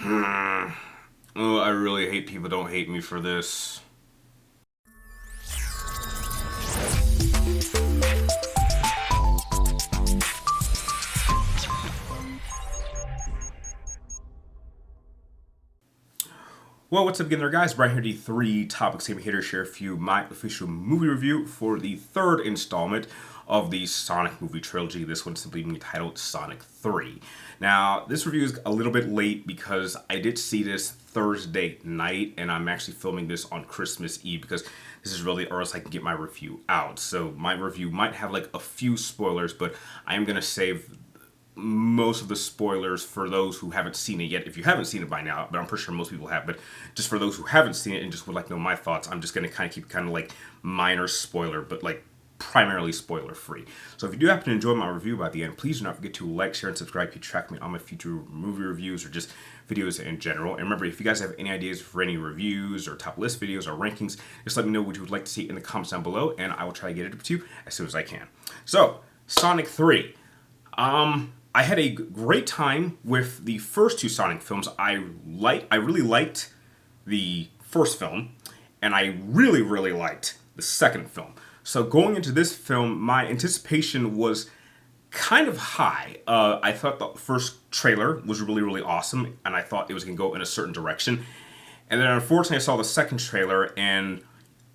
Oh, I really hate people don't hate me for this. Well, what's up again there, guys? Brian here, the 3 Topics Game here to share with you my official movie review for the 3rd installment of the Sonic movie trilogy. This one's simply being titled Sonic 3. Now, this review is a little bit late because I did see this Thursday night, and I'm actually filming this on Christmas Eve because this is really the earliest I can get my review out. So my review might have like a few spoilers, but I am going to save most of the spoilers for those who haven't seen it yet. If you haven't seen it by now, but I'm pretty sure most people have, but just for those who haven't seen it and just would like to know my thoughts, I'm just going to kind of keep kind of like minor spoiler, but like primarily spoiler free. So if you do happen to enjoy my review by the end, please do not forget to like, share, and subscribe to track me on my future movie reviews or just videos in general. And remember, if you guys have any ideas for any reviews or top list videos or rankings, just let me know what you would like to see in the comments down below, and I will try to get it up to you as soon as I can. So, Sonic 3. I had a great time with the first 2 Sonic films. I really liked the first film, and I really liked the second film. So going into this film, my anticipation was kind of high. I thought the first trailer was really awesome, and I thought it was going to go in a certain direction. And then unfortunately I saw the second trailer, and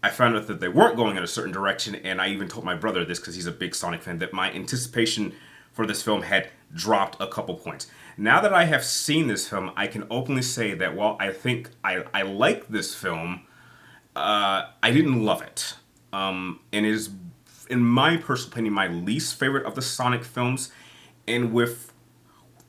I found out that they weren't going in a certain direction, and I even told my brother this because he's a big Sonic fan, that my anticipation for this film had dropped a couple points. Now that I have seen this film, I can openly say that while I think I like this film, I didn't love it. And it is, in my personal opinion, my least favorite of the Sonic films. And with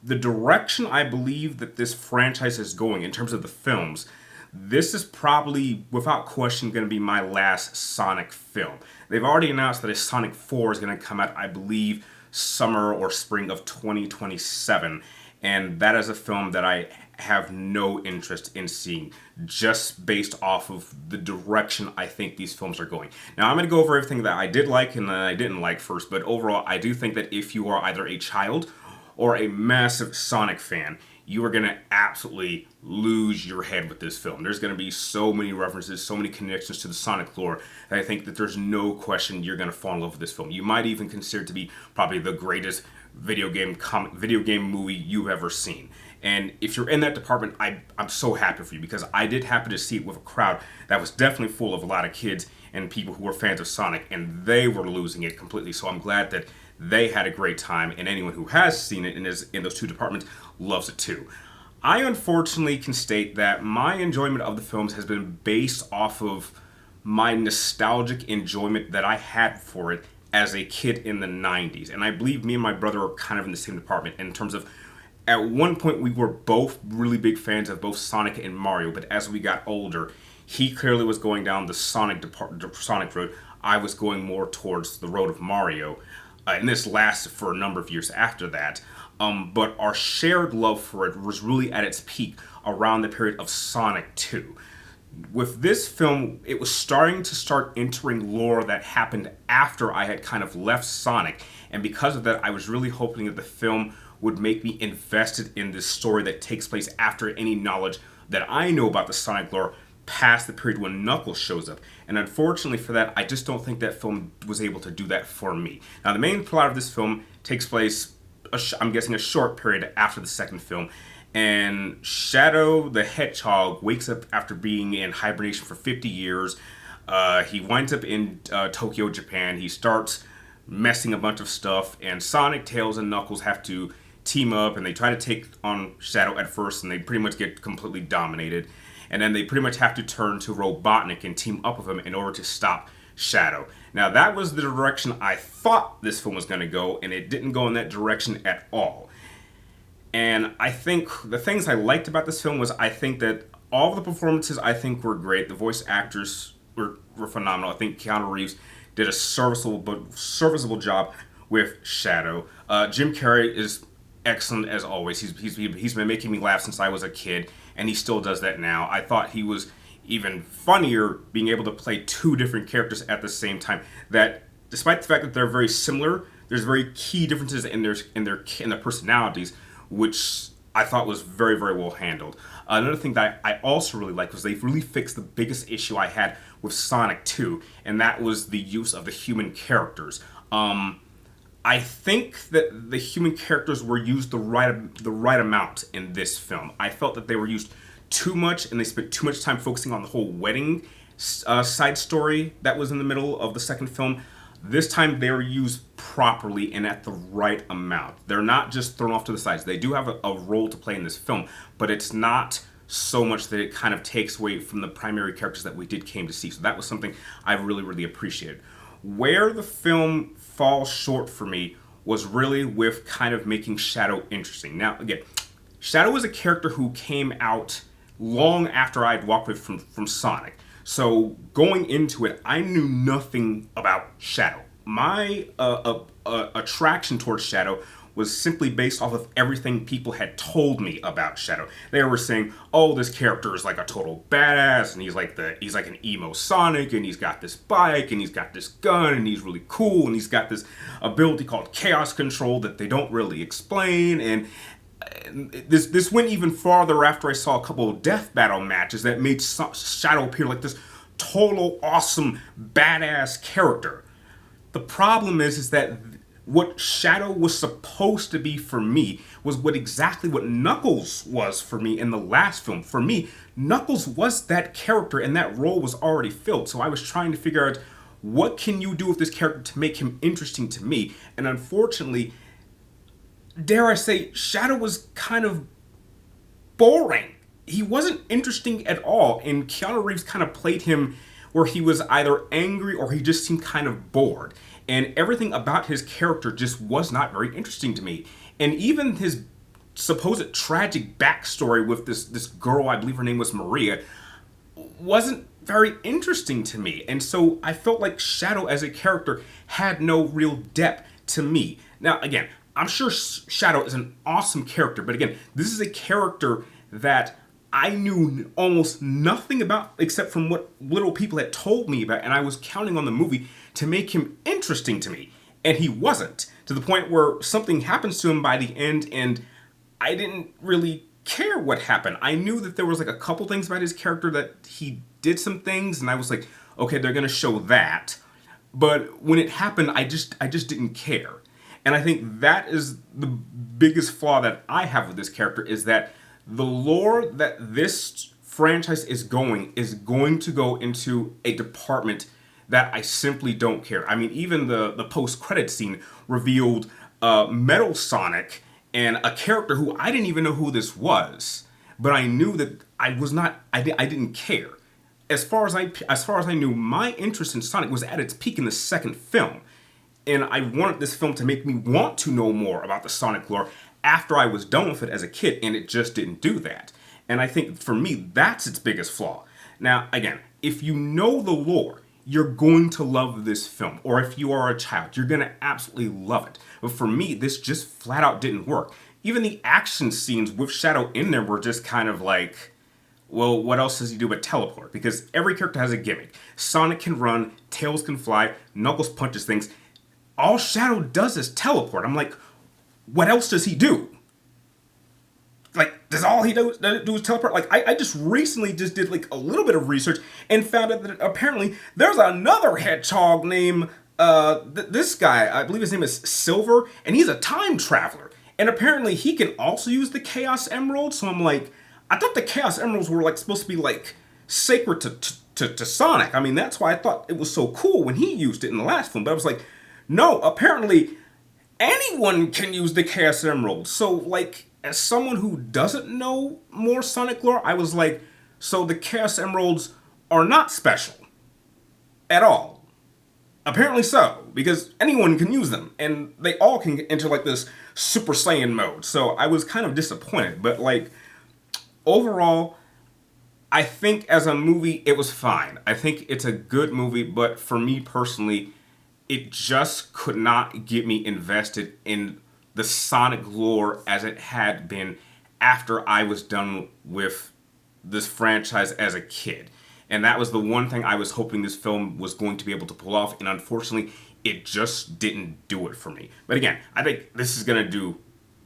the direction I believe that this franchise is going in terms of the films, this is probably, without question, going to be my last Sonic film. They've already announced that a Sonic 4 is going to come out, I believe, summer or spring of 2027, and that is a film that I have no interest in seeing, just based off of the direction I think these films are going. Now, I'm going to go over everything that I did like and that I didn't like first, but overall, I do think that if you are either a child or a massive Sonic fan, you are going to absolutely lose your head with this film. There's going to be so many references, so many connections to the Sonic lore that I think that there's no question you're going to fall in love with this film. You might even consider it to be probably the greatest video game movie you've ever seen. And if you're in that department, I'm so happy for you, because I did happen to see it with a crowd that was definitely full of a lot of kids and people who were fans of Sonic, and they were losing it completely. So I'm glad that they had a great time, and anyone who has seen it and is in those 2 departments loves it too. I unfortunately can state that my enjoyment of the films has been based off of my nostalgic enjoyment that I had for it as a kid in the 90s. And I believe me and my brother are kind of in the same department in terms of, at one point we were both really big fans of both Sonic and Mario, but as we got older, he clearly was going down the Sonic road. I was going more towards the road of Mario. And this lasted for a number of years after that. But our shared love for it was really at its peak around the period of Sonic 2. With this film, it was starting to entering lore that happened after I had kind of left Sonic. And because of that, I was really hoping that the film would make me invested in this story that takes place after any knowledge that I know about the Sonic lore past the period when Knuckles shows up. And unfortunately for that, I just don't think that film was able to do that for me. Now, the main plot of this film takes place, I'm guessing, a short period after the second film. And Shadow the Hedgehog wakes up after being in hibernation for 50 years. He winds up in Tokyo, Japan. He starts messing a bunch of stuff, and Sonic, Tails, and Knuckles have to team up, and they try to take on Shadow at first, and they pretty much get completely dominated. And then they pretty much have to turn to Robotnik and team up with him in order to stop Shadow. Now, that was the direction I thought this film was going to go, and it didn't go in that direction at all. And I think the things I liked about this film was, I think that all of the performances, I think, were great. The voice actors were phenomenal. I think Keanu Reeves did a serviceable job with Shadow. Jim Carrey is excellent as always. He's been making me laugh since I was a kid, and he still does that now. I thought he was even funnier being able to play 2 different characters at the same time. That, despite the fact that they're very similar, there's very key differences in their personalities, which I thought was very, very well handled. Another thing that I also really liked was they really fixed the biggest issue I had with Sonic 2, and that was the use of the human characters. I think that the human characters were used the right amount in this film. I felt that they were used too much, and they spent too much time focusing on the whole wedding side story that was in the middle of the second film. This time they were used properly and at the right amount. They're not just thrown off to the sides. They do have a role to play in this film, but it's not so much that it kind of takes away from the primary characters that we came to see. So that was something I really, really appreciated. Where the film falls short for me was really with kind of making Shadow interesting. Now, again, Shadow is a character who came out long after I'd walked away from Sonic. So going into it, I knew nothing about Shadow. My attraction towards Shadow was simply based off of everything people had told me about Shadow. They were saying, "Oh, this character is like a total badass, and he's like an emo Sonic, and he's got this bike, and he's got this gun, and he's really cool, and he's got this ability called Chaos Control that they don't really explain." And this went even farther after I saw a couple of death battle matches that made Shadow appear like this total awesome badass character. The problem is that what Shadow was supposed to be for me was exactly what Knuckles was for me in the last film. For me, Knuckles was that character and that role was already filled. So I was trying to figure out, what can you do with this character to make him interesting to me? And unfortunately, dare I say, Shadow was kind of boring. He wasn't interesting at all, and Keanu Reeves kind of played him where he was either angry or he just seemed kind of bored. And everything about his character just was not very interesting to me. And even his supposed tragic backstory with this girl, I believe her name was Maria, wasn't very interesting to me. And so I felt like Shadow as a character had no real depth to me. Now, again, I'm sure Shadow is an awesome character, but again, this is a character that I knew almost nothing about except from what little people had told me about, and I was counting on the movie to make him interesting to me, and he wasn't, to the point where something happens to him by the end, and I didn't really care what happened. I knew that there was like a couple things about his character that he did some things, and I was like, okay, they're gonna show that, but when it happened, I just didn't care. And I think that is the biggest flaw that I have with this character, is that the lore that this franchise is going to go into a department that I simply don't care. I mean, even the post-credit scene revealed Metal Sonic and a character who I didn't even know who this was, but I knew that I didn't care. As far as I knew, my interest in Sonic was at its peak in the second film. And I wanted this film to make me want to know more about the Sonic lore after I was done with it as a kid, and it just didn't do that. And I think, for me, that's its biggest flaw. Now, again, if you know the lore, you're going to love this film. Or if you are a child, you're going to absolutely love it. But for me, this just flat out didn't work. Even the action scenes with Shadow in there were just kind of like, well, what else does he do but teleport? Because every character has a gimmick. Sonic can run, Tails can fly, Knuckles punches things. All Shadow does is teleport. I'm like, what else does he do? Like, does all he do is teleport? Like, I just recently just did like a little bit of research and found out that apparently there's another hedgehog named this guy. I believe his name is Silver, and he's a time traveler. And apparently he can also use the Chaos Emerald. So I'm like, I thought the Chaos Emeralds were like supposed to be like sacred to Sonic. I mean, that's why I thought it was so cool when he used it in the last film. But I was like, no, apparently anyone can use the Chaos Emerald. So, like, as someone who doesn't know more Sonic lore, I was like, so the Chaos Emeralds are not special at all. Apparently so, because anyone can use them, and they all can get into, like, this Super Saiyan mode. So I was kind of disappointed, but, like, overall, I think as a movie, it was fine. I think it's a good movie, but for me personally, it just could not get me invested in the Sonic lore as it had been after I was done with this franchise as a kid. And that was the one thing I was hoping this film was going to be able to pull off, and unfortunately, it just didn't do it for me. But again, I think this is going to do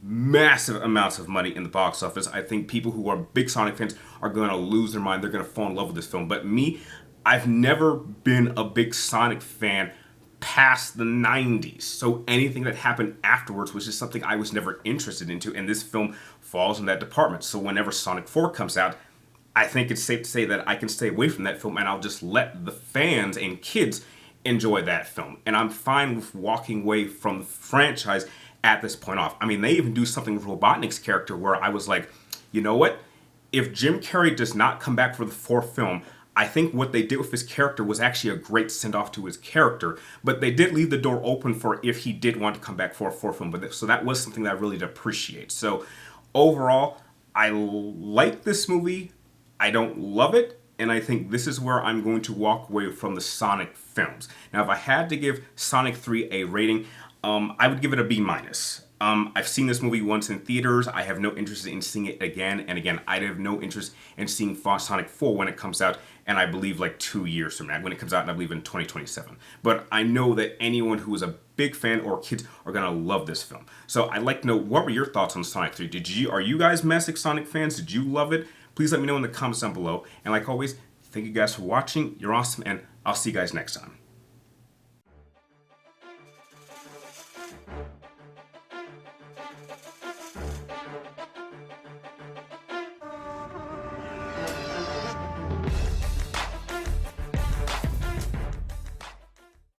massive amounts of money in the box office. I think people who are big Sonic fans are going to lose their mind. They're going to fall in love with this film. But me, I've never been a big Sonic fan past the 90s. So anything that happened afterwards was just something I was never interested into, and this film falls in that department. So whenever Sonic 4 comes out, I think it's safe to say that I can stay away from that film and I'll just let the fans and kids enjoy that film. And I'm fine with walking away from the franchise at this point off. I mean, they even do something with Robotnik's character where I was like, you know what? If Jim Carrey does not come back for the fourth film, I think what they did with his character was actually a great send-off to his character. But they did leave the door open for if he did want to come back for a fourth film. So that was something that I really did appreciate. So overall, I like this movie. I don't love it, and I think this is where I'm going to walk away from the Sonic films. Now, if I had to give Sonic 3 a rating, I would give it a B-. I've seen this movie once in theaters. I have no interest in seeing it again and again. I have no interest in seeing Sonic 4 when it comes out, and I believe like 2 years from now, when it comes out, and I believe in 2027. But I know that anyone who is a big fan or kids are gonna love this film. So I'd like to know, what were your thoughts on Sonic 3? Are you guys massive Sonic fans? Did you love it? Please let me know in the comments down below. And like always, thank you guys for watching. You're awesome, and I'll see you guys next time.